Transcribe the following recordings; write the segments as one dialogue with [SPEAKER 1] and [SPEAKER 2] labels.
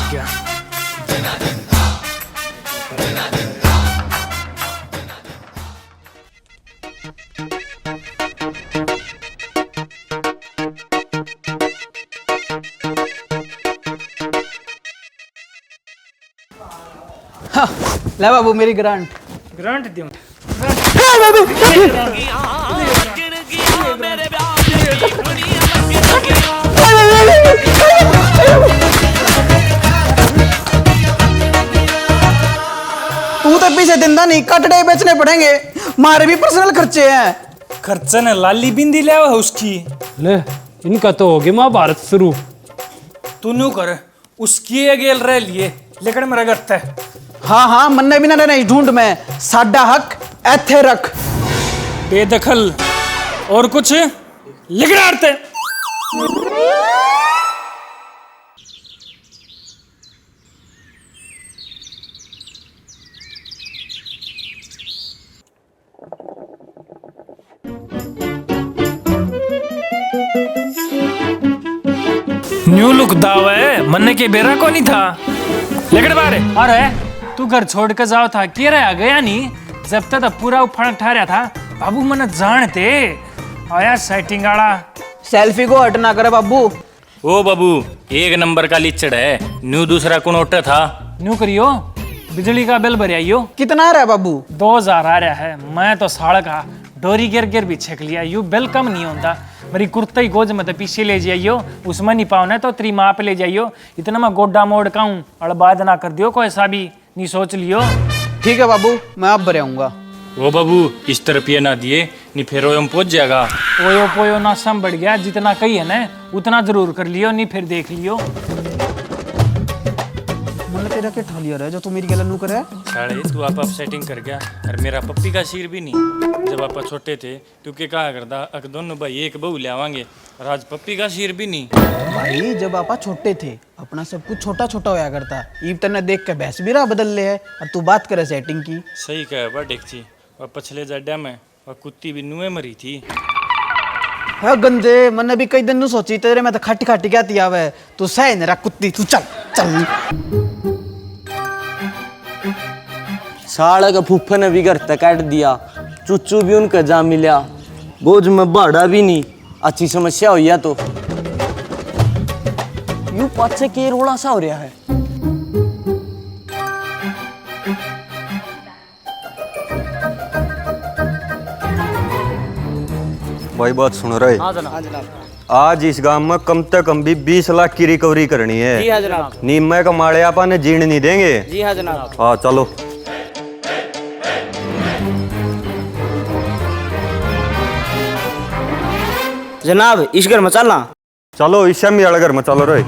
[SPEAKER 1] गया।
[SPEAKER 2] हाँ, ले बाबू मेरी ग्रांट।
[SPEAKER 1] ग्रांट दूं?
[SPEAKER 2] तू तो पीछे दिंदा नहीं, कटड़े बेचने पड़ेंगे, मारे भी पर्सनल खर्चे हैं।
[SPEAKER 1] खर्चा ने लाली बिंदी ले आवा उसकी।
[SPEAKER 3] ले इनका तो हो गया महाभारत शुरू।
[SPEAKER 1] तू न्यू कर, उसकी ये गेल रह लिए, लेकिन मेरा गत्ता है।
[SPEAKER 2] हाँ हाँ, मन्ने भी ना रहना इस ढूंढ में, साडा हक ऐथे रख।
[SPEAKER 1] बेदखल और कुछ लिगड़ाते। न्यू लुक दावा है, मन्ने के बेरा को नहीं था। लेकिन बारे अरे तू घर छोड़ के जाओ था, के रहा गया नहीं, जब तक पूरा उफाड़ ठहरा था। बाबू मन जानते आया सेटिंग आड़ा।
[SPEAKER 2] सेल्फी को हट ना करे बाबू।
[SPEAKER 4] ओ बाबू एक नंबर का लिचड़ है। न्यू दूसरा कौन ओटा था?
[SPEAKER 1] न्यू करियो, बिजली का बिल भर आइयो।
[SPEAKER 2] कितना आ रहा है बाबू?
[SPEAKER 1] 2000 आ रहा है। मैं तो साड़ का डोरी गिर गिर भी छेक लिया। यू बिल कम नहीं होता। मेरी कुर्ता ही गोज में तो पीछे ले जाइयो, उसमें नहीं पाओ तो तेरी माँ पे ले जाइयो। इतना मैं गोड्डा मोड़ का हूँ, अड़बाद ना कर दियो कोई ऐसा भी नहीं सोच लियो।
[SPEAKER 2] ठीक है बाबू, मैं अब भरे आऊंगा।
[SPEAKER 4] ओ बाबू इस तरफ ये ना दिए नहीं फिर हम पहुंच जाएगा।
[SPEAKER 1] ओयो पोयो ना सम बढ़ गया, जितना कही है ना उतना जरूर कर लियो, नहीं फिर देख लियो।
[SPEAKER 2] मतलब तेरा क्या ठालिया रहा है जो तू मेरी गलन नू करे?
[SPEAKER 4] साढ़े तू आप सेटिंग कर गया और मेरा पप्पी का सिर भी नहीं। जब आप छोटे थे तू के कहा करता अक दोनों भाई एक बहू ले आवांगे, और आज पप्पी का सिर भी नहीं।
[SPEAKER 2] भाई जब आपा छोटे थे अपना सब कुछ छोटा छोटा होया करता, ईब तन्ने देख के भैंस भी रहा बदल ले है, और तू बात करे सेटिंग की।
[SPEAKER 4] सही कहे बा डेक्ची, और पछले जड्डा में और कुत्ती भी नुए मरी थी।
[SPEAKER 2] हाँ गंदे, मैंने भी कई दिन नू सोची तेरे में तो खाटी खाटी क्या थी आवे। तू सह नहीं रहा कुत्ती, तू चल चल।
[SPEAKER 5] साड़ा का फूफा ने भी घर तक काट दिया, चुच्चू भी उनका जा मिला, बोझ में भाड़ा भी नहीं। अच्छी समस्या हुई है तो यूं पाछे के रोड़ा सा हो रहा है।
[SPEAKER 6] भाई बात सुन रहे?
[SPEAKER 5] हाँ जनाब।
[SPEAKER 6] आज इस गांव में कम से कम भी 20 लाख की रिकवरी करनी है।
[SPEAKER 5] जी हाँ जनाब।
[SPEAKER 6] नीम का माड़े आपा ने जीण नहीं देंगे।
[SPEAKER 5] जी हाँ जनाब।
[SPEAKER 6] हाँ चलो
[SPEAKER 5] जनाब, इस घर में चलना।
[SPEAKER 6] चलो इस शामी वाले घर में चलो रे।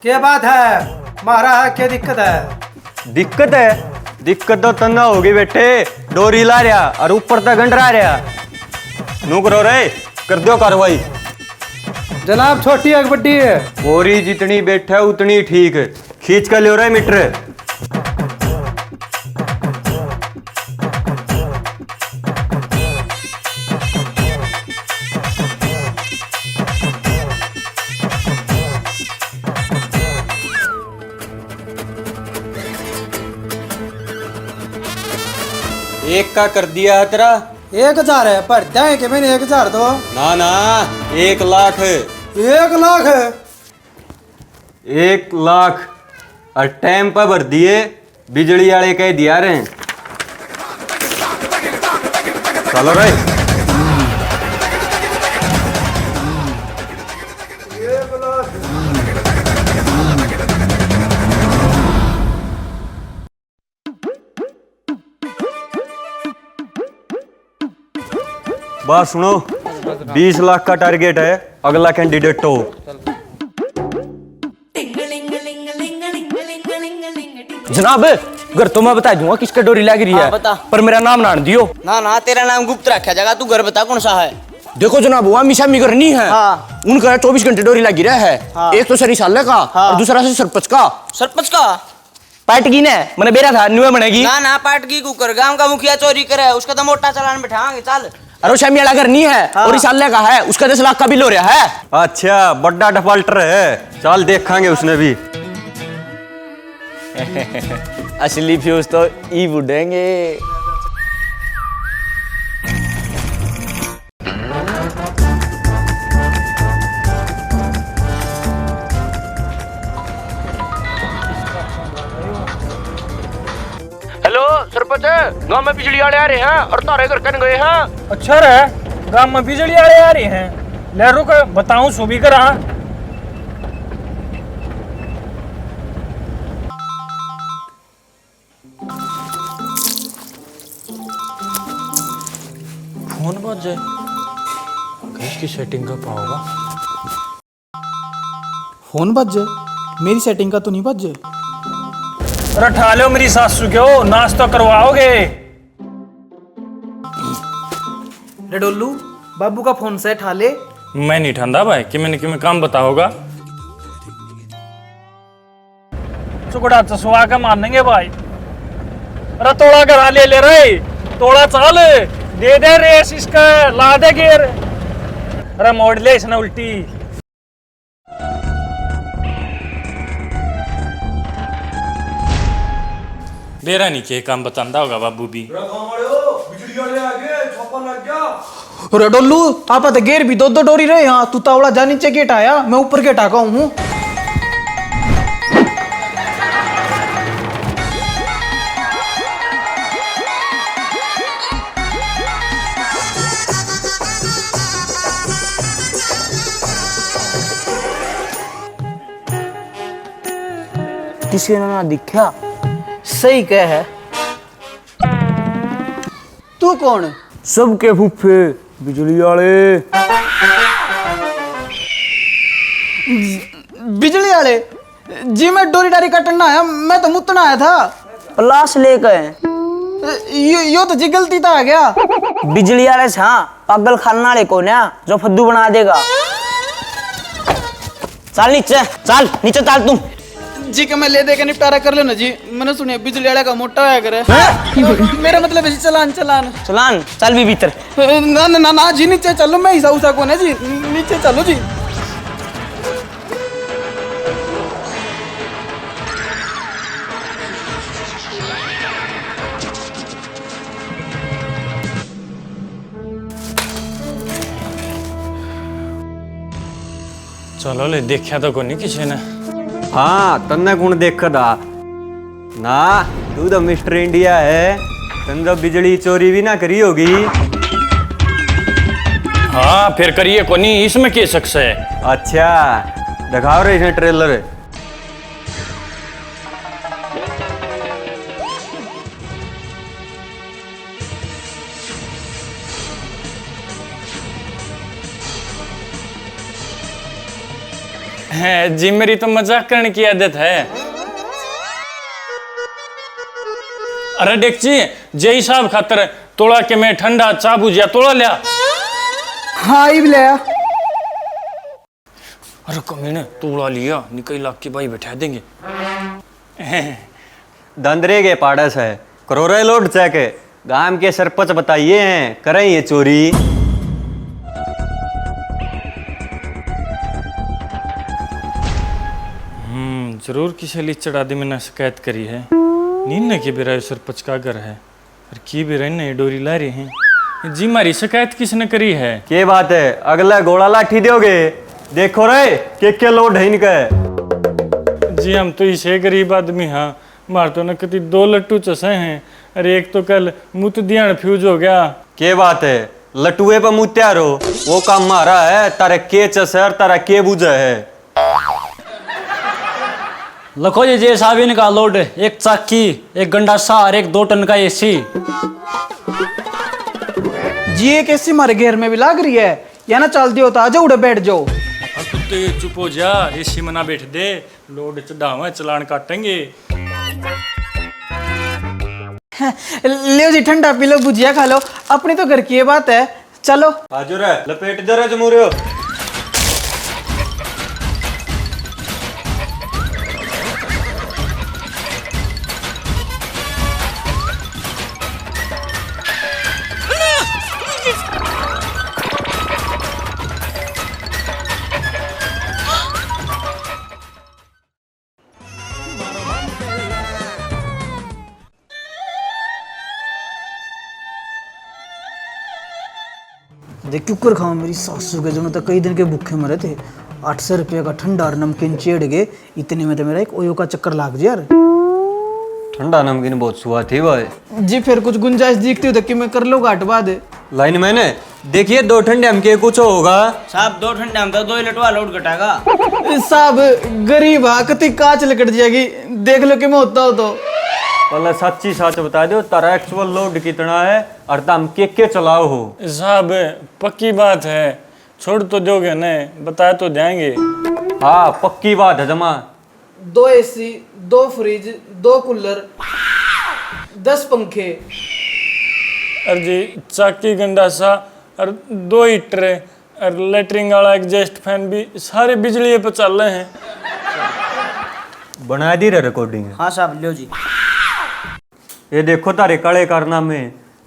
[SPEAKER 7] क्या बात है मारा है, क्या दिक्कत है?
[SPEAKER 6] दिक्कत तो तन्ना होगी बेटे। डोरी ला रहा और ऊपर तक गंडरा रहा। नू करो रे, कर दो कार्रवाई।
[SPEAKER 7] जनाब छोटी है बड्डी है?
[SPEAKER 6] बोरी जितनी बैठा है उतनी ठीक है। खींच कर ले रहा है मीटर। एक का कर दिया है तेरा?
[SPEAKER 7] 1000 है, पर जाए कि मैंने 1000 दो।
[SPEAKER 6] ना ना 1 लाख है।
[SPEAKER 7] 1 लाख है?
[SPEAKER 6] 1 लाख और टाइम पर भर दिए। बिजली वाले कह दिया रहे। चलो रे। बात सुनो, 20 लाख का टारगेट है। अगला कैंडिडेट हो।
[SPEAKER 5] जनाब, घर तो मैं बता दूंगा किसका डोरी लग रही है।
[SPEAKER 2] बता।
[SPEAKER 5] पर मेरा नाम ना दियो।
[SPEAKER 2] ना ना, तेरा नाम गुप्त रखा जाएगा। तू घर बता कौन सा है?
[SPEAKER 5] देखो जनाब, वो मिशा मिगर नहीं है।
[SPEAKER 2] हाँ।
[SPEAKER 5] उनका 24 घंटे डोरी लगी रहा है।
[SPEAKER 2] हाँ।
[SPEAKER 5] एक तो सरी साले का
[SPEAKER 2] हाँ।
[SPEAKER 5] और दूसरा से सरपंच का।
[SPEAKER 2] सरपंच का?
[SPEAKER 5] पाटगी ने मैंने बेरा था न्यू बनेगी
[SPEAKER 8] ना ना पाटकी कुकर गांव का मुखिया चोरी करे उसका तो मोटा चालान बिठाएंगे चल।
[SPEAKER 5] अरे शमियाला घर नहीं है और इस साल का है उसका 10 लाख का बिल हो रहा है।
[SPEAKER 6] अच्छा बड़ा डिफॉल्टर है, चल देखेंगे उसने भी।
[SPEAKER 5] असली फ्यूज तो ई बुढ़ेंगे। हेलो सरपंच, गांव में बिजली वाले आ रहे हैं और तारे घर कन गए हैं।
[SPEAKER 1] अच्छा रे, गांव में बिजली वाले आ रहे हैं। ले रुक बताऊं सुबह करा।
[SPEAKER 4] फोन बज जाए, कैश की सेटिंग कर पाओगा?
[SPEAKER 2] फोन बज जाए, मेरी सेटिंग का तो नहीं बज जाए।
[SPEAKER 1] अरे ठा लो मेरी सासू क्यों, नाश्ता करवाओगे?
[SPEAKER 2] रे डोलू, बाबू का फोन से ठा ले।
[SPEAKER 4] मैं नहीं ठंडा भाई, कि मैंने क्यों काम बताओगा?
[SPEAKER 1] चुकड़ा चसवा के मानेंगे भाई। अरे तोड़ा करा ले रे, तोड़ा चाल दे दे रेस इसका, ला दे गेर। अरे मोड़ ले इसने उल्टी।
[SPEAKER 4] बेरा नहीं के काम बतांदा होगा बाबू भी।
[SPEAKER 2] अरे डोलू, आप तो गेर भी दो दो डोरी रहे यहाँ। तू तावड़ा जा नीचे गेट आया, मैं ऊपर गेट आका हूँ।
[SPEAKER 5] किसी ने ना दिखा।
[SPEAKER 2] सही कह है। तू कौन?
[SPEAKER 5] सबके फूफे बिजली वाले।
[SPEAKER 2] बिजली वाले जी, मैं डोरी डारी कटना आया, मैं तो मुतना आया था।
[SPEAKER 5] प्लास लेकर
[SPEAKER 2] यो तो जी गलती था आ गया।
[SPEAKER 5] बिजली वाले हाँ पागल खाना वाले को ना जो फद्दू बना देगा। चल नीचे, चल नीचे चल तुम।
[SPEAKER 2] जी के मैं ले दे के निपटारा कर लो ना जी। मैंने सुनिया बिजली वाले का मोटा होया करे। मेरा मतलब है चलान चलान
[SPEAKER 5] चलान चल भी भीतर।
[SPEAKER 2] ना ना ना ना जी, नीचे चलो, मैं हिसाब उसा कौन है जी, नीचे चलो जी।
[SPEAKER 4] चलो ले, देखा तो को नहीं किसी ने।
[SPEAKER 6] हाँ तन्ने कौन देखा था ना, तू तो मिस्टर इंडिया है, तन तो बिजली चोरी भी ना करी होगी।
[SPEAKER 4] हाँ फिर करिए को नहीं, इसमें क्या शख्स है?
[SPEAKER 6] अच्छा दिखाओ रे इसने ट्रेलर।
[SPEAKER 4] है जी, मेरी तो मजाक करने की आदत है। अरे डेक्ची जे हिसाब खातर तोड़ा के मैं ठंडा चा बुझिया तोड़ा लिया।
[SPEAKER 2] हाँ ई ले।
[SPEAKER 4] अरे कमीने तोड़ा लिया, निकल लाख के भाई बैठा देंगे।
[SPEAKER 6] दंदरे के पाड़स है, करोड़े लोड चेक गांव के सरपंच बताइए हैं करें ये चोरी।
[SPEAKER 4] जरूर किसी ली चढ़ा दी मैंने शिकायत करी है। नींद के बेरा सरपंच का घर है और की बेरा ने डोरी ला रहे हैं जी। मारी शिकायत किसने करी है?
[SPEAKER 6] के बात है, अगला घोड़ा लाठी दोगे? देखो रे के लोड है इनका।
[SPEAKER 4] जी हम तो इसे गरीब आदमी हाँ, मार तो न कति 2 लट्टू चसे हैं। अरे एक तो कल मुत दियान फ्यूज हो गया।
[SPEAKER 6] के बात है, लटुए पर मुत्यार हो, वो काम मारा है। तारे के चसे और तारा के बुझे है।
[SPEAKER 3] लखो ये साहब इनका लोड, एक चाकी, एक गंडासा और एक 2 टन का एसी।
[SPEAKER 2] जी एक एसी हमारे घेर में भी लाग रही है, या ना चलती होता आजा उड़े बैठ जाओ।
[SPEAKER 4] कुत्ते चुप हो जा, एसी मना बैठ दे, लोड चढ़ावा चलान काटेंगे।
[SPEAKER 2] ले जी ठंडा पी लो, भुजिया खा लो, अपनी तो घर की ये बात है। चलो
[SPEAKER 6] आजो रे, लपेट दो रे जमुरियो।
[SPEAKER 2] देख क्यों कर खाओ, मेरी सासू के जनों तक कई दिन के भूखे मरे थे। 800 रुपये का ठंडा और नमकीन चेड़ गए, इतने में तो मेरा एक ओयो का चक्कर लाग जी यार।
[SPEAKER 6] ठंडा नमकीन बहुत सुहा थी भाई
[SPEAKER 2] जी फिर कुछ गुंजाइश दिखती हो तो कि मैं कर लो घाटवा दे।
[SPEAKER 6] लाइन मैंने देखिए 2 ठंडे हम के कुछ होगा।
[SPEAKER 8] साहब 2 ठंडे हम तो 2 ही लटवा लोड घटागा।
[SPEAKER 2] साहब गरीब हा कति कांच लकट जाएगी, देख लो कि मैं होता हो तो।
[SPEAKER 6] पहले सच्ची सच बता दो तारा एक्चुअल लोड कितना है और तुम के चलाओ हो।
[SPEAKER 4] साहब पक्की बात है, छोड़ तो दोगे न, बता तो देंगे।
[SPEAKER 6] हाँ पक्की बात है जमा।
[SPEAKER 2] 2 AC, 2 फ्रिज, 2 कूलर, 10 पंखे।
[SPEAKER 4] और जी चाकी गंडासा और 2 हीटर और लेटरिंग वाला एग्जॉस्ट फैन भी सारे बिजली पे चल रहे हैं।
[SPEAKER 6] बना दी रहे रिकॉर्डिंग।
[SPEAKER 8] हाँ साहब लो जी।
[SPEAKER 6] ये देखो तारे काले कारनामे,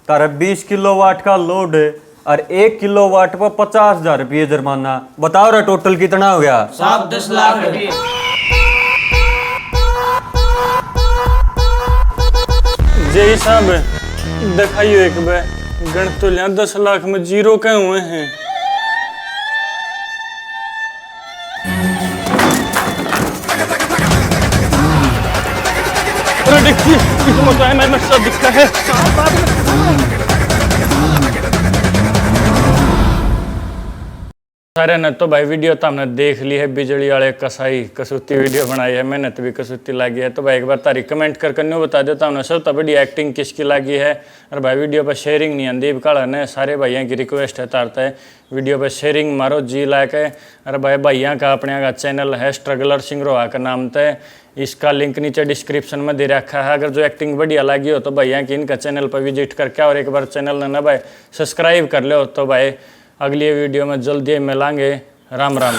[SPEAKER 6] तारा 20 किलोवाट का लोड और 1 किलोवाट पर 50,000 रुपये जुर्माना। बताओ रहा टोटल कितना हो गया?
[SPEAKER 8] साहब 10 लाख रुपये।
[SPEAKER 4] जय साहब दिखाइयो एक बार गण तो लिया 10 लाख में जीरो कहे हुए हैं। अरे देखिए इसमें तो है मैं सब दिखता है। सारे ने तो भाई वीडियो तो हमने देख ली है, बिजली वाले कसाई कसूती वीडियो बनाई है, मेहनत भी कसूती लगी है। तो भाई एक बार तारी कमेंट करके न्यू बता देता हूँ सब बड़ी एक्टिंग किसकी लगी है। और भाई वीडियो पर शेयरिंग नहीं आंदी काला ने सारे भाइयों की रिक्वेस्ट है तारता है वीडियो पर शेयरिंग मारो जी लाइक है। और भाई भैया का अपने का चैनल है स्ट्रगलर सिंगरोहा का नाम तय, इसका लिंक नीचे डिस्क्रिप्शन में दे रखा है। अगर जो एक्टिंग बढ़िया लगी हो तो भैया की इनका चैनल पर विजिट करके और एक बार चैनल ने ना भाई सब्सक्राइब कर लो। तो भाई अगली वीडियो में जल्दी मिलांगे। राम राम।